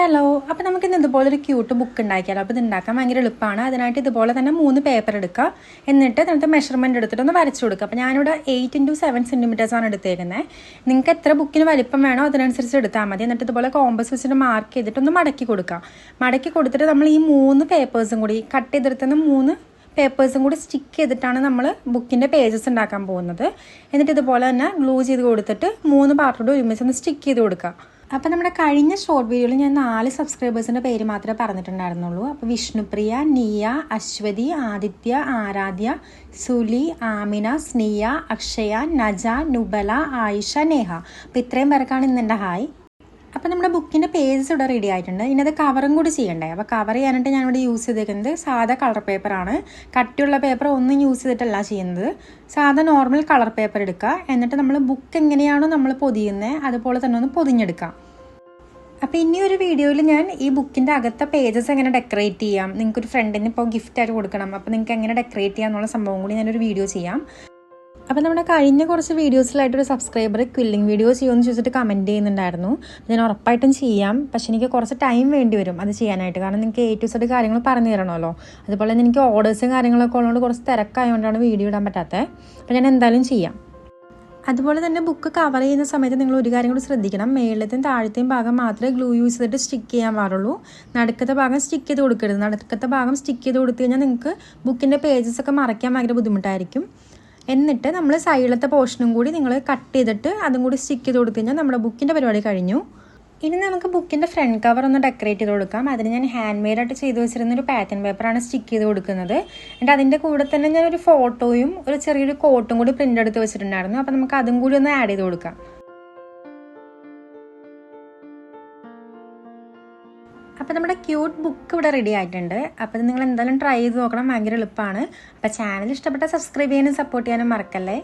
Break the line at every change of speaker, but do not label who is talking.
Hello, അപ്പോൾ നമുക്ക് ഇന്ന് ഇതുപോലെ ഒരു ക്യൂട്ട് ബുക്ക് ഉണ്ടാക്കിയാലോ. അപ്പോൾ ഇത് ഉണ്ടാക്കാൻ ഭയങ്കര എളുപ്പമാണ്. അതിനായിട്ട് ഇതുപോലെ തന്നെ 3 പേപ്പർ എടുക്കുക. എന്നിട്ട് നമുക്ക് മെഷർമെൻറ്റ് എടുത്തിട്ട് ഒന്ന് വരച്ചു കൊടുക്കുക. അപ്പോൾ ഞാനിവിടെ 8x7 സെൻറ്റിമീറ്റേഴ്സാണ് എടുത്തേക്കുന്നത്. നിങ്ങൾക്ക് എത്ര ബുക്കിന് വലിപ്പം വേണോ അതിനനുസരിച്ച് എടുത്താൽ മതി. എന്നിട്ട് ഇതുപോലെ കോമ്പസ് വെച്ചിട്ട് മാർക്ക് ചെയ്തിട്ട് ഒന്ന് മടക്കി കൊടുക്കുക. മടക്കി കൊടുത്തിട്ട് നമ്മൾ ഈ 3 പേപ്പേഴ്സും കൂടി കട്ട് ചെയ്തെടുത്തുന്ന 3 പേപ്പേഴ്സും കൂടി സ്റ്റിക്ക് ചെയ്തിട്ടാണ് നമ്മൾ ബുക്കിൻ്റെ പേജസ് ഉണ്ടാക്കാൻ പോകുന്നത്. എന്നിട്ട് ഇതുപോലെ തന്നെ ഗ്ലൂ ചെയ്ത് കൊടുത്തിട്ട് 3 പാർട്ടോട് ഒരുമിച്ച് ഒന്ന് സ്റ്റിക്ക് ചെയ്ത് കൊടുക്കുക. അപ്പോൾ നമ്മുടെ കഴിഞ്ഞ ഷോർട്ട് വീഡിയോയിൽ ഞാൻ 4 സബ്സ്ക്രൈബേഴ്സിൻ്റെ പേര് മാത്രമേ പറഞ്ഞിട്ടുണ്ടായിരുന്നുള്ളൂ. അപ്പോൾ വിഷ്ണുപ്രിയ, നിയ, അശ്വതി, ആദിത്യ, ആരാധ്യ, സുലി, ആമിന, സ്നിയ, അക്ഷയ, നജ, നുബല, ആയിഷ, നേഹ. അപ്പോൾ ഇത്രയും പേർക്കാണ് ഇന്നെൻ്റെ ഹായ്. അപ്പോൾ നമ്മുടെ ബുക്കിൻ്റെ പേജസ് ഇവിടെ റെഡി ആയിട്ടുണ്ട്. ഇനി അത് കവറും കൂടി ചെയ്യണ്ടേ. അപ്പോൾ കവർ ചെയ്യാനായിട്ട് ഞാനിവിടെ യൂസ് ചെയ്തേക്കുന്നത് സാധാ കളർ പേപ്പറാണ്. കട്ടിയുള്ള പേപ്പർ ഒന്നും യൂസ് ചെയ്തിട്ടല്ല ചെയ്യുന്നത്. സാധാ നോർമൽ കളർ പേപ്പർ എടുക്കുക. എന്നിട്ട് നമ്മൾ ബുക്ക് എങ്ങനെയാണോ നമ്മൾ പൊതിയുന്നത് അതുപോലെ തന്നെ ഒന്ന് പൊതിഞ്ഞെടുക്കാം. അപ്പോൾ ഇനിയൊരു വീഡിയോയിൽ ഞാൻ ഈ ബുക്കിൻ്റെ അകത്തെ പേജസ് എങ്ങനെ ഡെക്കറേറ്റ് ചെയ്യാം, നിങ്ങൾക്കൊരു ഫ്രണ്ടിന് ഇപ്പോൾ ഗിഫ്റ്റായിട്ട് കൊടുക്കണം, അപ്പോൾ നിങ്ങൾക്ക് എങ്ങനെ ഡെക്കറേറ്റ് ചെയ്യാം എന്നുള്ള സംഭവം കൂടി ഞാനൊരു വീഡിയോ ചെയ്യാം. അപ്പോൾ നമ്മുടെ കഴിഞ്ഞ കുറച്ച് വീഡിയോസിലായിട്ടൊരു സബ്സ്ക്രൈബർ ക്വില്ലിംഗ് വീഡിയോ ചെയ്യുമെന്ന് ചോദിച്ചിട്ട് കമൻറ്റ് ചെയ്യുന്നുണ്ടായിരുന്നു. ഞാൻ ഉറപ്പായിട്ടും ചെയ്യാം, പക്ഷേ എനിക്ക് കുറച്ച് ടൈം വേണ്ടി വരും അത് ചെയ്യാനായിട്ട്. കാരണം നിങ്ങൾക്ക് A to Z കാര്യങ്ങൾ പറഞ്ഞു തരണമല്ലോ. അതുപോലെ തന്നെ എനിക്ക് ഓർഡേഴ്സും കാര്യങ്ങളൊക്കെ ഉള്ളതുകൊണ്ട് കുറച്ച് തിരക്കായതുകൊണ്ടാണ് വീഡിയോ ഇടാൻ പറ്റാത്തത്. അപ്പോൾ ഞാൻ എന്തായാലും ചെയ്യാം. അതുപോലെ തന്നെ ബുക്ക് കവർ ചെയ്യുന്ന സമയത്ത് നിങ്ങൾ ഒരു കാര്യം കൂടി ശ്രദ്ധിക്കണം. മേളത്തെയും താഴത്തെയും ഭാഗം മാത്രമേ ഗ്ലൂ യൂസ് ചെയ്തിട്ട് സ്റ്റിക്ക് ചെയ്യാൻ പാടുള്ളൂ. നടുക്കത്തെ ഭാഗം സ്റ്റിക്ക് ചെയ്ത് കൊടുക്കരുത്. നടുക്കത്തെ ഭാഗം സ്റ്റിക്ക് ചെയ്ത് കൊടുത്തു കഴിഞ്ഞാൽ നിങ്ങൾക്ക് ബുക്കിൻ്റെ പേജസ് ഒക്കെ മറയ്ക്കാൻ ഭയങ്കര ബുദ്ധിമുട്ടായിരിക്കും. എന്നിട്ട് നമ്മൾ സൈഡിലത്തെ പോർഷനും കൂടി നിങ്ങൾ കട്ട് ചെയ്തിട്ട് അതും കൂടി സ്റ്റിക്ക് ചെയ്ത് കൊടുത്തു കഴിഞ്ഞാൽ നമ്മുടെ ബുക്കിൻ്റെ പരിപാടി കഴിഞ്ഞു. ഇനി നമുക്ക് ബുക്കിൻ്റെ ഫ്രണ്ട് കവർ ഒന്ന് ഡെക്കറേറ്റ് ചെയ്ത് കൊടുക്കാം. അതിന് ഞാൻ ഹാൻഡ് മെയ്ഡായിട്ട് ചെയ്ത് വെച്ചിരുന്നൊരു പാറ്റേൺ പേപ്പറാണ് സ്റ്റിക്ക് ചെയ്ത് കൊടുക്കുന്നത്. എന്നിട്ട് അതിൻ്റെ കൂടെ തന്നെ ഞാനൊരു ഫോട്ടോയും ഒരു ചെറിയൊരു കോട്ടും കൂടി പ്രിൻ്റ് എടുത്ത് വെച്ചിട്ടുണ്ടായിരുന്നു. അപ്പോൾ നമുക്ക് അതും കൂടി ഒന്ന് ആഡ് ചെയ്ത് കൊടുക്കാം. അപ്പോൾ നമ്മുടെ ക്യൂട്ട് ബുക്ക് ഇവിടെ റെഡി ആയിട്ടുണ്ട്. അപ്പോൾ നിങ്ങൾ എന്തായാലും ട്രൈ ചെയ്ത് നോക്കണം, ഭയങ്കര എളുപ്പമാണ്. അപ്പോൾ ചാനൽ ഇഷ്ടപ്പെട്ട സബ്സ്ക്രൈബ് ചെയ്യാനും സപ്പോർട്ട് ചെയ്യാനും മറക്കല്ലേ.